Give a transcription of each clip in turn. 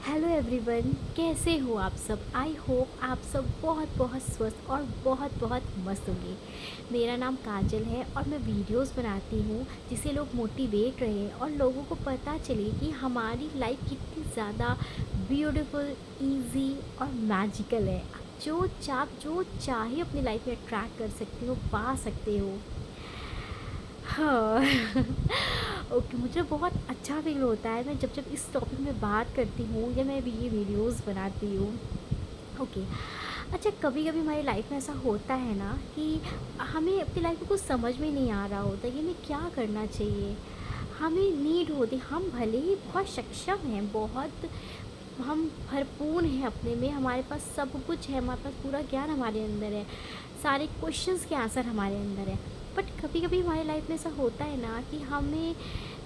Hello everyone, कैसे हो आप सब। आई होप आप सब बहुत बहुत स्वस्थ और बहुत बहुत मस्त होंगे। मेरा नाम काजल है और मैं वीडियोस बनाती हूँ जिससे लोग मोटिवेट रहे और लोगों को पता चले कि हमारी लाइफ कितनी ज़्यादा ब्यूटीफुल, इजी और मैजिकल है। आप जो चाहे अपनी लाइफ में अट्रैक्ट कर सकते हो, पा सकते हो। हाँ। ओके, मुझे बहुत अच्छा फील होता है मैं जब जब इस टॉपिक में बात करती हूँ या मैं भी ये वीडियोस बनाती हूँ। ओके। अच्छा, कभी कभी हमारी लाइफ में ऐसा होता है ना कि हमें अपनी लाइफ में कुछ समझ में नहीं आ रहा होता कि हमें क्या करना चाहिए। हमें नीड होती, हम भले ही बहुत सक्षम हैं, बहुत हम भरपूर हैं अपने में, हमारे पास सब कुछ है, हमारे पास पूरा ज्ञान हमारे अंदर है, सारे क्वेश्चंस के आंसर हमारे अंदर है। बट कभी कभी हमारी लाइफ में ऐसा होता है ना कि हमें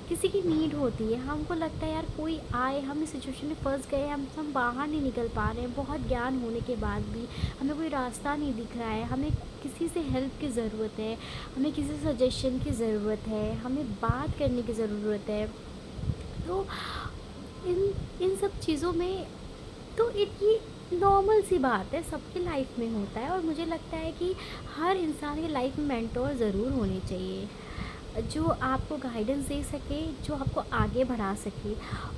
किसी की नीड होती है। हमको लगता है यार कोई आए, हम इस सिचुएशन में फंस गए, हम बाहर नहीं निकल पा रहे हैं, बहुत ज्ञान होने के बाद भी हमें कोई रास्ता नहीं दिख रहा है, हमें किसी से हेल्प की ज़रूरत है, हमें किसी सजेशन की ज़रूरत है, हमें बात करने की ज़रूरत है। तो इन इन सब चीज़ों में तो एक ये नॉर्मल सी बात है, सबके लाइफ में होता है। और मुझे लगता है कि हर इंसान की लाइफ में मेंटोर ज़रूर होने चाहिए जो आपको गाइडेंस दे सके, जो आपको आगे बढ़ा सके।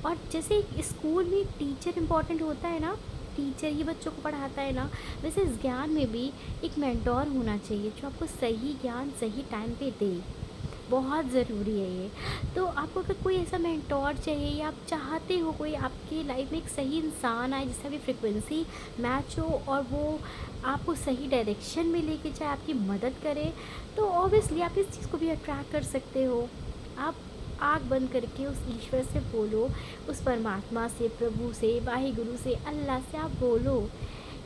और जैसे एक स्कूल में टीचर इम्पॉर्टेंट होता है ना, टीचर ही बच्चों को पढ़ाता है ना, वैसे इस ज्ञान में भी एक मेंटोर होना चाहिए जो आपको सही ज्ञान सही टाइम पे दे। बहुत ज़रूरी है ये। तो आपको अगर कोई ऐसा मेंटोर चाहिए या आप चाहते हो कोई आपकी लाइफ में एक सही इंसान आए जिससे आपकी फ्रिक्वेंसी मैच हो और वो आपको सही डायरेक्शन में लेके जाए, आपकी मदद करे, तो ऑब्वियसली आप इस चीज़ को भी अट्रैक्ट कर सकते हो। आप आँख बंद करके उस ईश्वर से बोलो, उस परमात्मा से, प्रभु से, वाहिगुरु से, अल्लाह से आप बोलो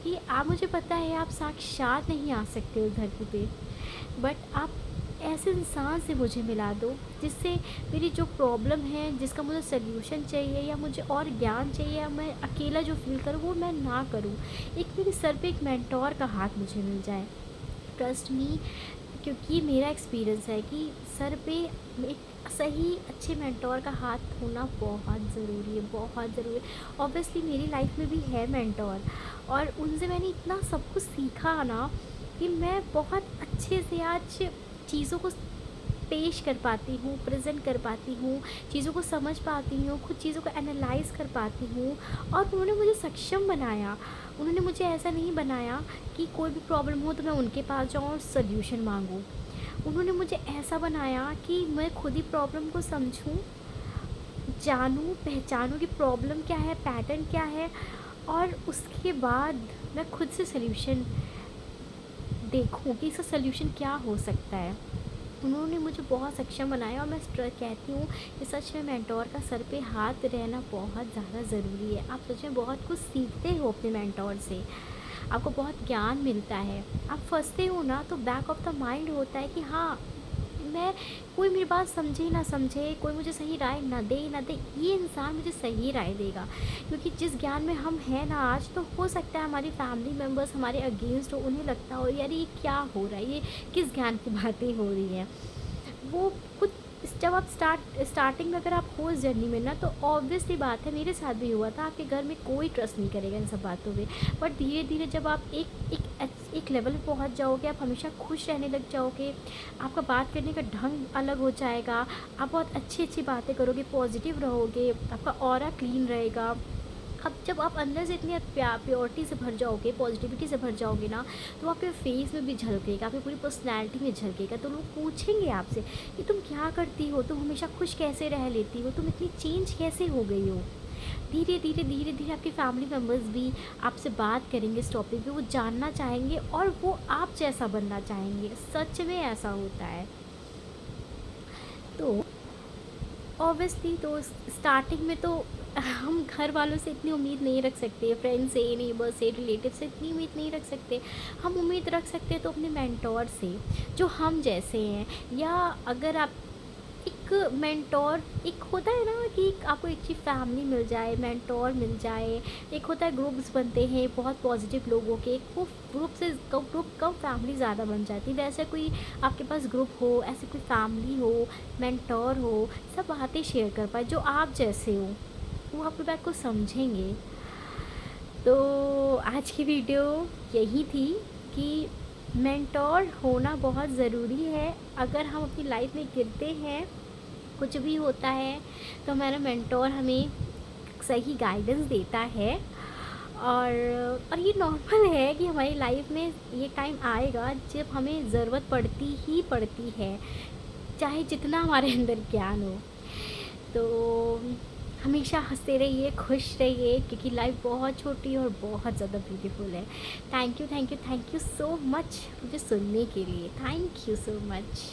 कि आप, मुझे पता है आप साक्षात नहीं आ सकते उस धरती पे, बट आप ऐसे इंसान से मुझे मिला दो जिससे मेरी जो प्रॉब्लम है, जिसका मुझे सल्यूशन चाहिए या मुझे और ज्ञान चाहिए, या मैं अकेला जो फील करूँ वो मैं ना करूँ। एक मेरे सर पे एक मेंटोर का हाथ मुझे मिल जाए। ट्रस्ट मी, क्योंकि मेरा एक्सपीरियंस है कि सर पे एक सही अच्छे मेंटोर का हाथ होना बहुत ज़रूरी है, बहुत ज़रूरी है। ऑब्वियसली मेरी लाइफ में भी है मेंटोर और उनसे मैंने इतना सब कुछ सीखा ना कि मैं बहुत अच्छे से आज चीज़ों को पेश कर पाती हूँ, प्रेजेंट कर पाती हूँ, चीज़ों को समझ पाती हूँ, खुद चीज़ों को एनालाइज़ कर पाती हूँ। और उन्होंने मुझे सक्षम बनाया। उन्होंने मुझे ऐसा नहीं बनाया कि कोई भी प्रॉब्लम हो तो मैं उनके पास जाऊँ और सल्यूशन मांगूँ। उन्होंने मुझे ऐसा बनाया कि मैं खुद ही प्रॉब्लम को समझूँ, जानूँ, पहचानूँ कि प्रॉब्लम क्या है, पैटर्न क्या है, और उसके बाद मैं खुद से सल्यूशन देखूँ कि इसका सल्यूशन क्या हो सकता है। उन्होंने मुझे बहुत सक्षम बनाया और मैं कहती हूँ कि सच में मेंटोर का सर पे हाथ रहना बहुत ज़्यादा ज़रूरी है। आप सच में बहुत कुछ सीखते हो अपने मेंटोर से, आपको बहुत ज्ञान मिलता है। आप फंसते हो ना तो बैक ऑफ द माइंड होता है कि हाँ, मैं, कोई मेरी बात समझे ना समझे, कोई मुझे सही राय ना दे, ये इंसान मुझे सही राय देगा। क्योंकि जिस ज्ञान में हम हैं ना आज, तो हो सकता है हमारी फैमिली मेम्बर्स हमारे अगेंस्ट हो, उन्हें लगता हो यार ये क्या हो रहा है, ये किस ज्ञान की बातें हो रही हैं। वो कुछ, जब आप स्टार्टिंग में अगर आप हो इस जर्नी में ना, तो ऑब्वियसली बात है, मेरे साथ भी हुआ था, आपके घर में कोई ट्रस्ट नहीं करेगा इन सब बातों पे। बट धीरे धीरे जब आप एक लेवल पे पहुंच जाओगे, आप हमेशा खुश रहने लग जाओगे, आपका बात करने का ढंग अलग हो जाएगा, आप बहुत अच्छी अच्छी बातें करोगे, पॉजिटिव रहोगे, आपका ऑरा क्लीन रहेगा। अब जब आप अंदर से इतनी प्योरिटी से भर जाओगे, पॉजिटिविटी से भर जाओगे ना, तो आपके फेस में भी झलकेगा, आपकी पूरी पर्सनैलिटी में झलकेगा। तो लोग पूछेंगे आपसे कि तुम क्या करती हो, तुम हमेशा खुश कैसे रह लेती हो, तुम इतनी चेंज कैसे हो गई हो। धीरे धीरे आपके फैमिली मेम्बर्स भी आपसे बात करेंगे इस टॉपिक पे, वो जानना चाहेंगे और वो आप जैसा बनना चाहेंगे। सच में ऐसा होता है। तो ऑब्वियसली तो स्टार्टिंग में तो हम घर वालों से इतनी उम्मीद नहीं रख सकते, फ्रेंड से, नेबर से, रिलेटिव से इतनी उम्मीद नहीं रख सकते। हम उम्मीद रख सकते हैं तो अपने मेंटोर से जो हम जैसे हैं। या अगर आप एक मेंटोर, एक होता है ना कि आपको एक अच्छी फैमिली मिल जाए, मेंटोर मिल जाए। एक होता है ग्रुप्स बनते हैं बहुत पॉजिटिव लोगों के, वो ग्रुप से ग्रुप कम फैमिली ज़्यादा बन जाती है। वैसे कोई आपके पास ग्रुप हो, ऐसे कोई फैमिली हो, मेंटोर हो, सब बातें शेयर कर पाए जो आप जैसे हो। वो आपकी बात को समझेंगे। तो आज की वीडियो यही थी कि मेंटोर होना बहुत ज़रूरी है। अगर हम अपनी लाइफ में गिरते हैं, कुछ भी होता है, तो हमारा मेंटोर हमें सही गाइडेंस देता है। और ये नॉर्मल है कि हमारी लाइफ में ये टाइम आएगा जब हमें ज़रूरत पड़ती ही पड़ती है, चाहे जितना हमारे अंदर ज्ञान हो। तो हमेशा हंसते रहिए, खुश रहिए, क्योंकि लाइफ बहुत छोटी और बहुत ज़्यादा ब्यूटीफुल है। Thank you, thank you, thank you so much मुझे सुनने के लिए। Thank you so much.